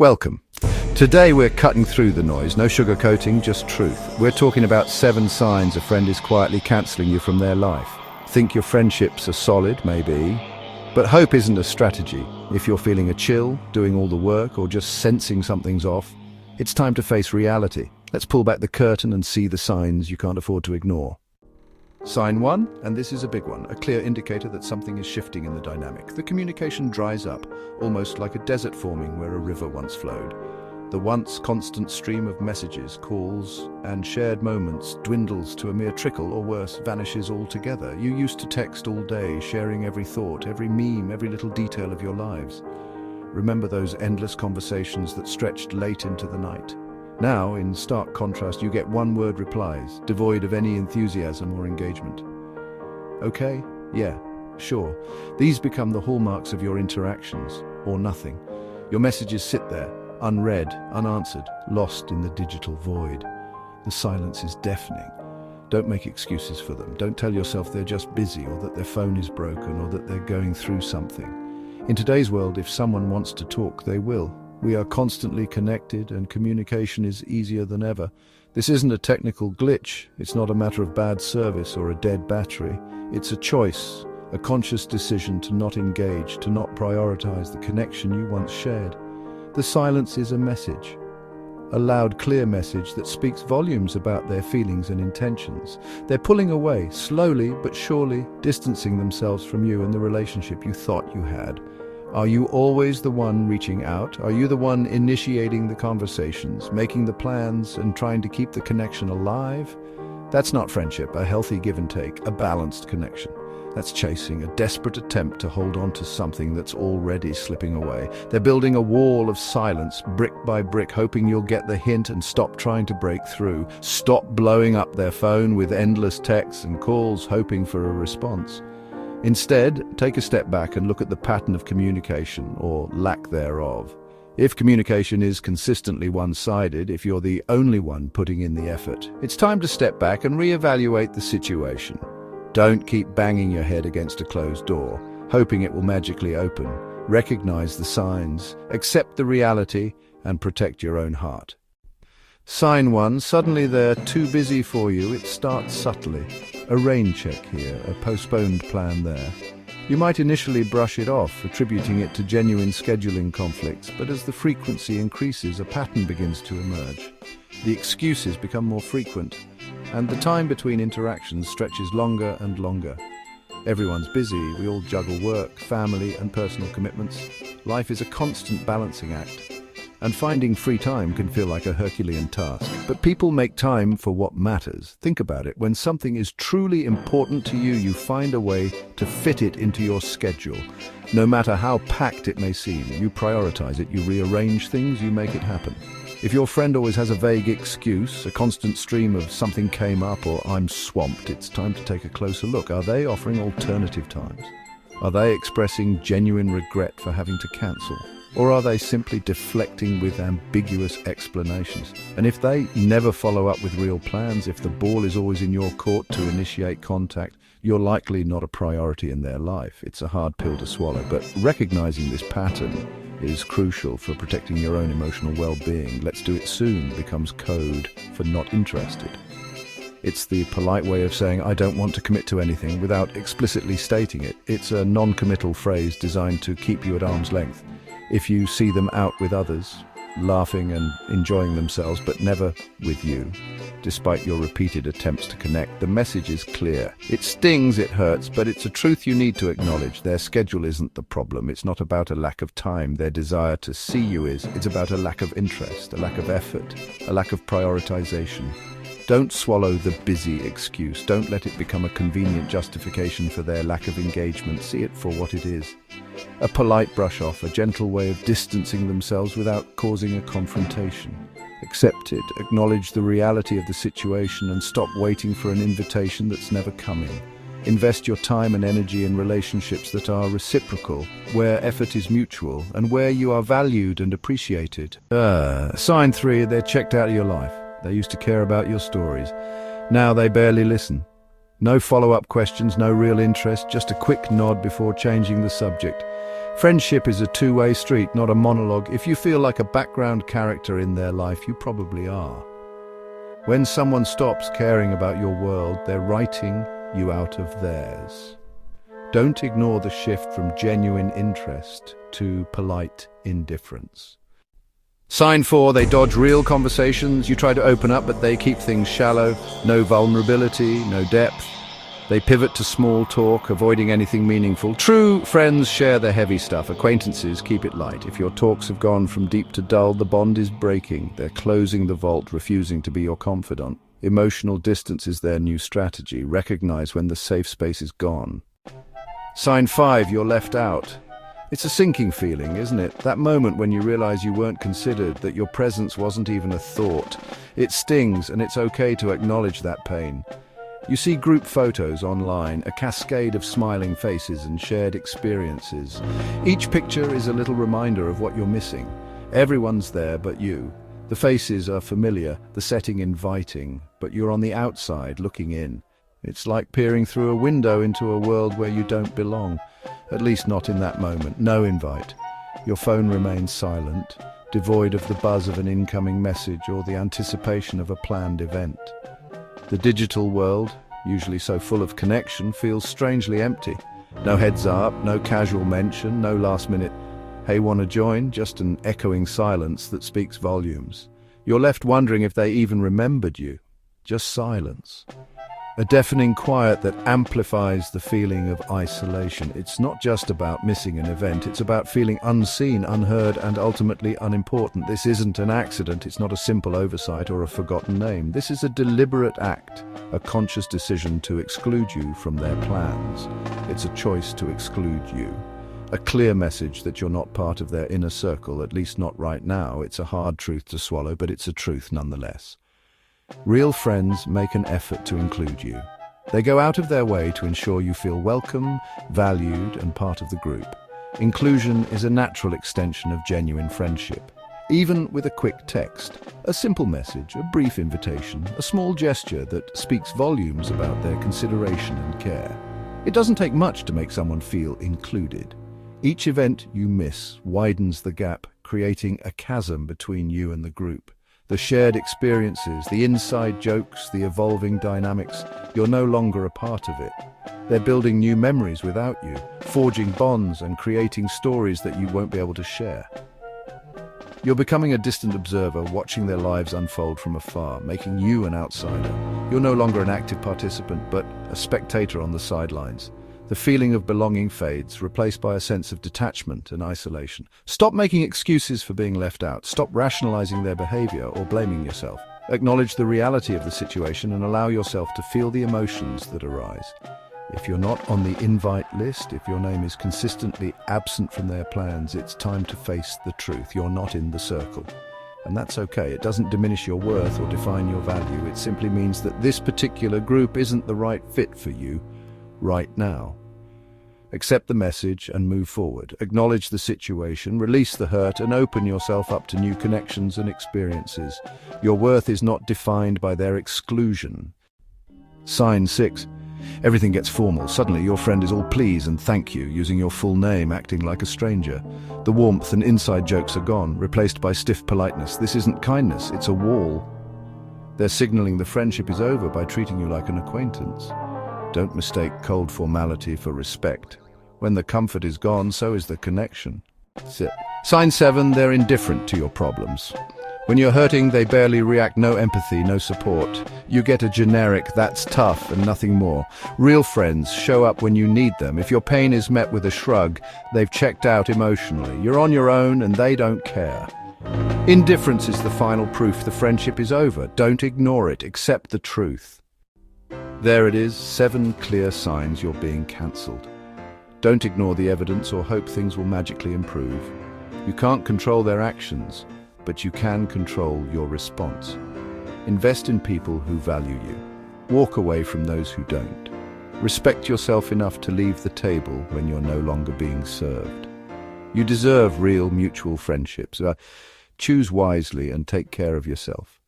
Welcome. Today we're cutting through the noise, no sugarcoating, just truth. We're talking about 7 signs a friend is quietly cancelling you from their life. Think your friendships are solid, maybe, but hope isn't a strategy. If you're feeling a chill, doing all the work, or just sensing something's off, it's time to face reality. Let's pull back the curtain and see the signs you can't afford to ignore. Sign 1, and this is a big one, a clear indicator that something is shifting in the dynamic. The communication dries up, almost like a desert forming where a river once flowed. The once constant stream of messages, calls, and shared moments dwindles to a mere trickle, or worse, vanishes altogether. You used to text all day, sharing every thought, every meme, every little detail of your lives. Remember those endless conversations that stretched late into the night? Now, in stark contrast, you get one-word replies, devoid of any enthusiasm or engagement. Okay? Yeah, sure. These become the hallmarks of your interactions, or nothing. Your messages sit there, unread, unanswered, lost in the digital void. The silence is deafening. Don't make excuses for them. Don't tell yourself they're just busy, or that their phone is broken, or that they're going through something. In today's world, if someone wants to talk, they will. We are constantly connected and communication is easier than ever. This isn't a technical glitch. It's not a matter of bad service or a dead battery. It's a choice, a conscious decision to not engage, to not prioritize the connection you once shared. The silence is a message, a loud, clear message that speaks volumes about their feelings and intentions. They're pulling away, slowly but surely, distancing themselves from you and the relationship you thought you had. Are you always the one reaching out? Are you the one initiating the conversations, making the plans, and trying to keep the connection alive? That's not friendship, a healthy give and take, a balanced connection. That's chasing, a desperate attempt to hold on to something that's already slipping away. They're building a wall of silence, brick by brick, hoping you'll get the hint and stop trying to break through. Stop blowing up their phone with endless texts and calls, hoping for a response. Instead, take a step back and look at the pattern of communication, or lack thereof. If communication is consistently one-sided, if you're the only one putting in the effort, it's time to step back and reevaluate the situation. Don't keep banging your head against a closed door, hoping it will magically open. Recognize the signs, accept the reality, and protect your own heart. Sign 1, suddenly they're too busy for you. It starts subtly. A rain check here, a postponed plan there. You might initially brush it off, attributing it to genuine scheduling conflicts, but as the frequency increases, a pattern begins to emerge. The excuses become more frequent, and the time between interactions stretches longer and longer. Everyone's busy, we all juggle work, family, and personal commitments. Life is a constant balancing act, and finding free time can feel like a Herculean task. But people make time for what matters. Think about it. When something is truly important to you, you find a way to fit it into your schedule. No matter how packed it may seem, you prioritize it, you rearrange things, you make it happen. If your friend always has a vague excuse, a constant stream of something came up or I'm swamped, it's time to take a closer look. Are they offering alternative times? Are they expressing genuine regret for having to cancel? Or are they simply deflecting with ambiguous explanations? And if they never follow up with real plans, if the ball is always in your court to initiate contact, you're likely not a priority in their life. It's a hard pill to swallow, but recognizing this pattern is crucial for protecting your own emotional well-being. Let's do it soon becomes code for not interested. It's the polite way of saying, I don't want to commit to anything without explicitly stating it. It's a non-committal phrase designed to keep you at arm's length. If you see them out with others, laughing and enjoying themselves, but never with you, despite your repeated attempts to connect, the message is clear. It stings, it hurts, but it's a truth you need to acknowledge. Their schedule isn't the problem. It's not about a lack of time. Their desire to see you is. It's about a lack of interest, a lack of effort, a lack of prioritization. Don't swallow the busy excuse. Don't let it become a convenient justification for their lack of engagement. See it for what it is. A polite brush-off, a gentle way of distancing themselves without causing a confrontation. Accept it, acknowledge the reality of the situation, and stop waiting for an invitation that's never coming. Invest your time and energy in relationships that are reciprocal, where effort is mutual, and where you are valued and appreciated. Sign 3, they're checked out of your life. They used to care about your stories. Now they barely listen. No follow-up questions, no real interest, just a quick nod before changing the subject. Friendship is a two-way street, not a monologue. If you feel like a background character in their life, you probably are. When someone stops caring about your world, they're writing you out of theirs. Don't ignore the shift from genuine interest to polite indifference. Sign 4, they dodge real conversations. You try to open up, but they keep things shallow. No vulnerability, no depth. They pivot to small talk, avoiding anything meaningful. True friends share the heavy stuff. Acquaintances keep it light. If your talks have gone from deep to dull, the bond is breaking. They're closing the vault, refusing to be your confidant. Emotional distance is their new strategy. Recognize when the safe space is gone. Sign 5, you're left out. It's a sinking feeling, isn't it? That moment when you realize you weren't considered, that your presence wasn't even a thought. It stings, and it's okay to acknowledge that pain. You see group photos online, a cascade of smiling faces and shared experiences. Each picture is a little reminder of what you're missing. Everyone's there but you. The faces are familiar, the setting inviting, but you're on the outside looking in. It's like peering through a window into a world where you don't belong. At least not in that moment. No invite. Your phone remains silent, devoid of the buzz of an incoming message or the anticipation of a planned event. The digital world, usually so full of connection, feels strangely empty. No heads up, no casual mention, no last minute, "Hey, wanna join?" Just an echoing silence that speaks volumes. You're left wondering if they even remembered you. Just silence. A deafening quiet that amplifies the feeling of isolation. It's not just about missing an event, it's about feeling unseen, unheard, and ultimately unimportant. This isn't an accident, it's not a simple oversight or a forgotten name. This is a deliberate act, a conscious decision to exclude you from their plans. It's a choice to exclude you. A clear message that you're not part of their inner circle, at least not right now. It's a hard truth to swallow, but it's a truth nonetheless. Real friends make an effort to include you. They go out of their way to ensure you feel welcome, valued, and part of the group. Inclusion is a natural extension of genuine friendship. Even with a quick text, a simple message, a brief invitation, a small gesture that speaks volumes about their consideration and care. It doesn't take much to make someone feel included. Each event you miss widens the gap, creating a chasm between you and the group. The shared experiences, the inside jokes, the evolving dynamics, you're no longer a part of it. They're building new memories without you, forging bonds and creating stories that you won't be able to share. You're becoming a distant observer, watching their lives unfold from afar, making you an outsider. You're no longer an active participant, but a spectator on the sidelines. The feeling of belonging fades, replaced by a sense of detachment and isolation. Stop making excuses for being left out. Stop rationalizing their behavior or blaming yourself. Acknowledge the reality of the situation and allow yourself to feel the emotions that arise. If you're not on the invite list, if your name is consistently absent from their plans, it's time to face the truth. You're not in the circle. And that's okay. It doesn't diminish your worth or define your value. It simply means that this particular group isn't the right fit for you right now. Accept the message and move forward. Acknowledge the situation, release the hurt, and open yourself up to new connections and experiences. Your worth is not defined by their exclusion. Sign 6. Everything gets formal. Suddenly your friend is all please and thank you, using your full name, acting like a stranger. The warmth and inside jokes are gone, replaced by stiff politeness. This isn't kindness, it's a wall. They're signaling the friendship is over by treating you like an acquaintance. Don't mistake cold formality for respect. When the comfort is gone, so is the connection. Sign 7, they're indifferent to your problems. When you're hurting, they barely react, no empathy, no support. You get a generic, "That's tough," and nothing more. Real friends show up when you need them. If your pain is met with a shrug, they've checked out emotionally. You're on your own and they don't care. Indifference is the final proof the friendship is over. Don't ignore it, accept the truth. There it is, 7 clear signs you're being cancelled. Don't ignore the evidence or hope things will magically improve. You can't control their actions, but you can control your response. Invest in people who value you. Walk away from those who don't. Respect yourself enough to leave the table when you're no longer being served. You deserve real mutual friendships. Choose wisely and take care of yourself.